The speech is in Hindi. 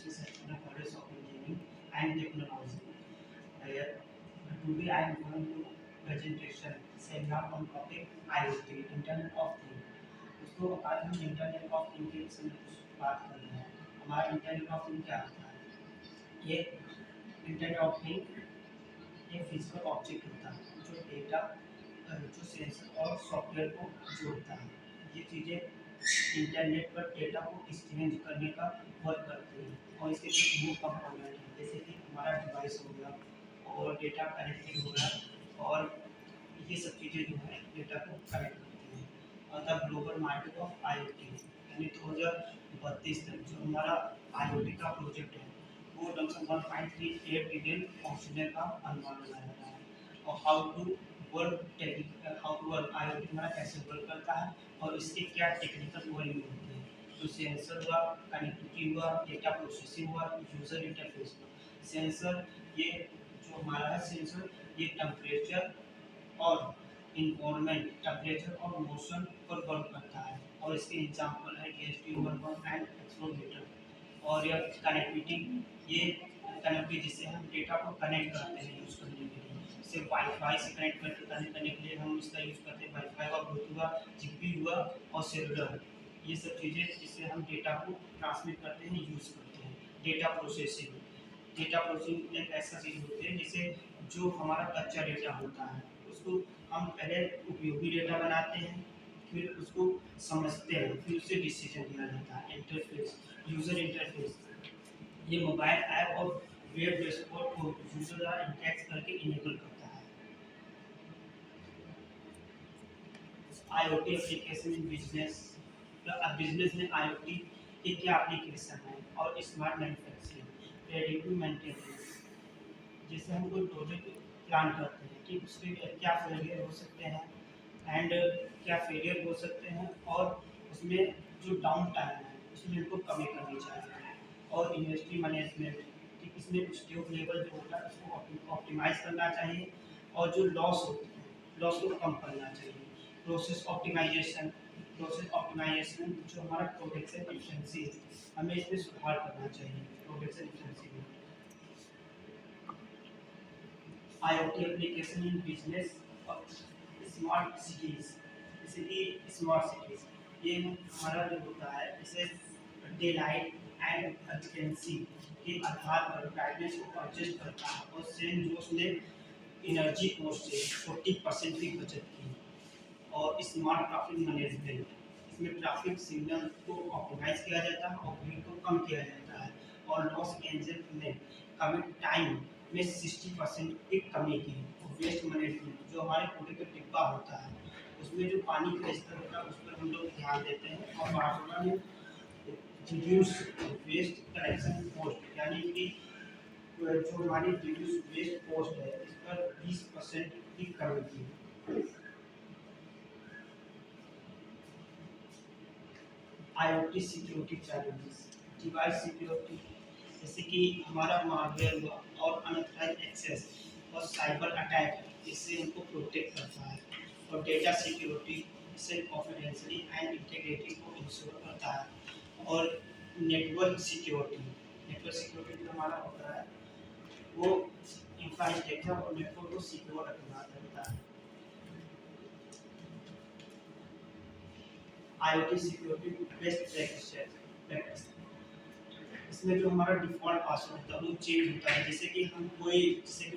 ICT section of College of Engineering and Technology. Today I am going to presentation seminar on topic IoT Internet of Things. दोस्तों आज हम इंटरनेट ऑफ थिंग के विषय में कुछ बात कर रहे हैं। हमारा इंटरनेट ऑफ थिंग क्या होता है? ये इंटरनेट ऑफ थिंग एक फिजिकल ऑब्जेक्ट होता है जो डेटा जो सेंसर और सॉफ्टवेयर को जोड़ता है। ये चीज़ें इंटरनेट पर डेटा को एक्सचेंज करने का वर्क करती हैं और इसके कुछ मुख्य कंपोनेंट हैं जैसे कि हमारा डिवाइस हो गया और डेटा कनेक्टेड हो गया और ये सब चीज़ें जो है डेटा को कनेक्ट करती हैं। और the global market of IoT यानी 2032 तक जो हमारा IoT का प्रोजेक्ट है वो लगभग 1.38 बिलियन पहुँचने का अनुमान लगाया गया है। और हाउ टू वर्क IoT हमारा कैसे वर्क करता है और इसके क्या टेक्निकल वैल्यू होती है। तो सेंसर हुआ, कनेक्टिविटी हुआ, डेटा प्रोसेसिंग हुआ, यूजर इंटरफेस हुआ। सेंसर ये जो हमारा है सेंसर ये टेम्परेचर और इन्वायरमेंट टेम्परेचर और मोशन पर वर्क करता है और इसके एग्जांपल है GST11 एंड एक्सेलेरोमीटर। और यह कनेक्टिविटी ये कनेक्टिविटी जिससे हम डेटा को कनेक्ट करते हैं यूज़ करने के लिए। जैसे वाईफाई से कनेक्ट करने के लिए हम इसका यूज़ करते हैं। वाईफाई हुआ, ब्लूटूथ हुआ, ZigBee हुआ और सेलुलर। ये सब चीज़ें जिससे हम डेटा को ट्रांसमिट करते हैं यूज़ करते हैं। डेटा प्रोसेसिंग एक ऐसा चीज़ होती है जिसे जो हमारा कच्चा डेटा होता है उसको हम पहले उपयोगी डेटा बनाते हैं, फिर उसको समझते हैं, फिर उससे डिसीजन लिया जाता है। इंटरफेस, यूज़र इंटरफेस ये मोबाइल ऐप और वेब डैशबोर्ड को यूज़र द्वारा इंटरैक्ट करके इनेबल करता है। IoT application in business business में IoT के क्या एप्लीकेशन है और स्मार्ट मैन्युफैक्चरिंग, प्रेडिक्टिव मेंटेनेंस। जैसे हम कोई प्रोजेक्ट प्लान करते हैं कि उसके क्या फेलियर हो सकते हैं एंड क्या फेलियर हो सकते हैं और उसमें जो डाउन टाइम है उसमें हमको कमी करनी चाहिए। और इन्वेंटरी मैनेजमेंट कि इसमें स्टॉक लेवल जो होता है उसको ऑप्टिमाइज करना चाहिए और जो लॉस होते हैं लॉस को कम करना चाहिए। प्रोसेस ऑप्टिमाइजेशन जो हमारा प्रोडक्शन एफिशिएंसी है हमें इसमें सुधार करना चाहिए प्रोडक्शन एफिशिएंसी में। IoT एप्लीकेशन इन बिजनेस और स्मार्ट सिटीज जैसे कि स्मार्ट सिटीज ये हमारा जो होता है इसे डे लाइट एंड एफिशिएंसी के आधार पर ब्राइटनेस को एडजस्ट करता है और सेंट जोस ने एनर्जी कॉस्ट से 40% की बचत की। और स्मार्ट ट्रैफिक मैनेजमेंट इसमें ट्रैफिक सिग्नल को ऑप्टिमाइज किया जाता है और भीड़ को कम किया जाता है। और लॉस एंजल्स में कमिट टाइम में 60% की कमी की। और वेस्ट मैनेजमेंट जो हमारे कूड़े का डिब्बा होता है उसमें जो पानी का स्तर होता है उस पर हम लोग ध्यान देते हैं। और बार्सिलोना ने रिड्यूस वेस्ट कलेक्शन कॉस्ट यानी कि जो हमारी रिड्यूस वेस्ट कॉस्ट है इस पर 20% की कमी की। IoT security challenges, device security जैसे कि हमारा मालवेयर हुआ और अनऑथराइज्ड एक्सेस और साइबर अटैक इससे हमको प्रोटेक्ट करता है। और डेटा सिक्योरिटी इससे कॉन्फिडेंशियली एंड इंटीग्रिटी को इंश्योर करता है। और नेटवर्क सिक्योरिटी जो हमारा होता है वो इंफ्रास्ट्रक्चर और नेटवर्क को सिक्योर रखना रहता है। IoT सिक्योरिटी बेस्ट प्रैक्टिस इसमें जो हमारा डिफ़ॉल्ट पासवर्ड होता है वो चेंज होता है। जैसे कि हम कोई जैसे कि